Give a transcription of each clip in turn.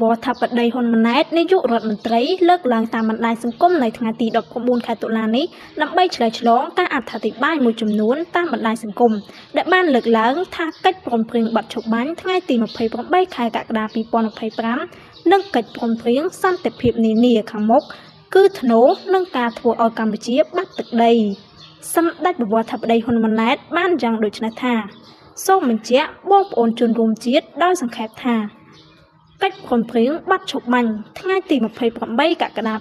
បវរថាបតីហ៊ុនម៉ាណែតនាយករដ្ឋមន្ត្រីលើកឡើងតាមបណ្ដាញសង្គមនៅថ្ងៃទី19ខែតុលានេះដើម្បីឆ្លើយឆ្លងការអត្ថាធិប្បាយមួយចំនួនតាមបណ្ដាញសង្គមដែលបានលើកឡើងថាកិច្ចព្រមព្រៀងបទឈប់បាញ់ថ្ងៃទី28ខែកក្កដា2025និងកិច្ចព្រមព្រៀងសន្តិភាពនានាខាងមុខគឺធ្នូនឹងការធ្វើឲ្យកម្ពុជាបាត់ទឹកដីសម្ដេចបវរថាបតីហ៊ុនម៉ាណែតបានយ៉ាងដូចនេះថាសូមបញ្ជាក់បងប្អូនជនរួមជាតិដោយសង្ខេបថាកិច្ចព្រមព្រៀងបាត់ឈប់បាញ់ថ្ងៃទី28កក្កដា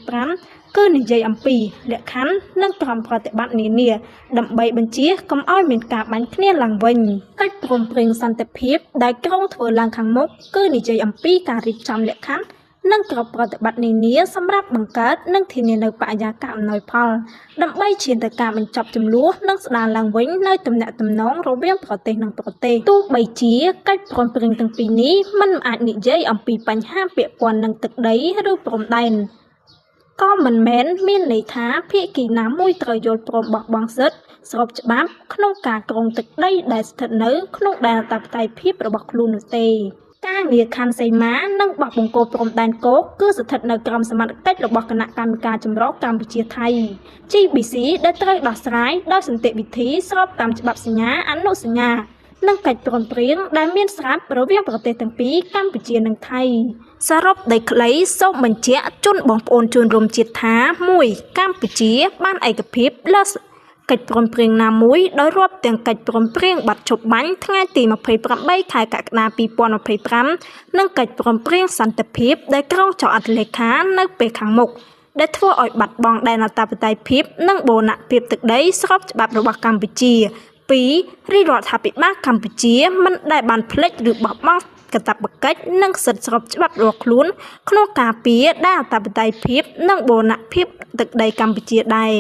2025គឺនិយាយអំពីលក្ខខណ្ឌនិងក្រមប្រតិបត្តិនានាដើម្បីបញ្ជាកុំឲ្យមានការបាញ់គ្នាឡើងវិញកិច្ចព្រមព្រៀងសន្តិភាពដែលក្រុងធ្វើឡើងខាងមុខគឺនិយាយអំពីការរៀបចំលក្ខខណ្ឌនិងក្រមប្រតិបត្តិនានាសម្រាប់បង្កើតនិងធានានូវបរិយាកាសអំណោយផលដើម្បីឈានទៅការបញ្ចប់ជម្លោះនិងស្ដារឡើងវិញនូវទំនាក់ទំនងរវាងប្រទេសនិងប្រទេសទោះបីជាកិច្ចព្រមព្រៀងទាំងពីរនេះមិនអាចនិយាយអំពីបញ្ហាពាក់ព័ន្ធនឹងទឹកដីឬព្រំដែនក៏មិនមែនមានន័យថាភាគីណាមួយត្រូវយល់ព្រមបោះបង់សិទ្ធិស្របច្បាប់ក្នុងការគ្រងទឹកដីដែលស្ថិតនៅក្នុងដែនអធិបតេយ្យភាពរបស់ខ្លួននោះទេការងារខណ្ឌសីមានិងបោះបង្គោលព្រំដែនគោកគឺស្ថិតនៅក្រោមសមត្ថកិច្ចរបស់គណៈកម្មការចម្រុះកម្ពុជាថៃ GBC ដែលត្រូវដោះស្រាយដោយសន្តិវិធីស្របតាមច្បាប់សញ្ញាអនុសញ្ញានិងកិច្ចព្រមព្រៀងដែលមានស្រាប់រវាងប្រទេសទាំងពីរកម្ពុជានិងថៃសរុបដីខ្លីសូមបញ្ជាក់ជូនបងប្អូនជនរួមជាតិថា 1. កម្ពុជាបានឯកភាពលើកិច្ចព្រមព្រៀងណាមួយដោយរាប់ទាំងកិច្ចព្រមព្រៀងបាត់ឈប់បាញ់ថ្ងៃទី28ខែកក្កដា2025និងកិច្ចព្រមព្រៀងសន្តិភាពដែលក្រុងចៅអធិលេខានៅពេលខាងមុខដែលធ្វើឲ្យបាត់បង់ដែនអធិបតេយ្យភាពនិងបូរណភាពទឹកដីស្របច្បាប់របស់កម្ពុជា 2. រាជរដ្ឋាភិបាលកម្ពុជាមិនដែលបានភ្លេចឬបោះបង់កាតព្វកិច្ចនិងសិទ្ធិស្របច្បាប់របស់ខ្លួនក្នុងការពារដែនអធិបតេយ្យភាពនិងបូរណភាពទឹកដីកម្ពុជាដែរ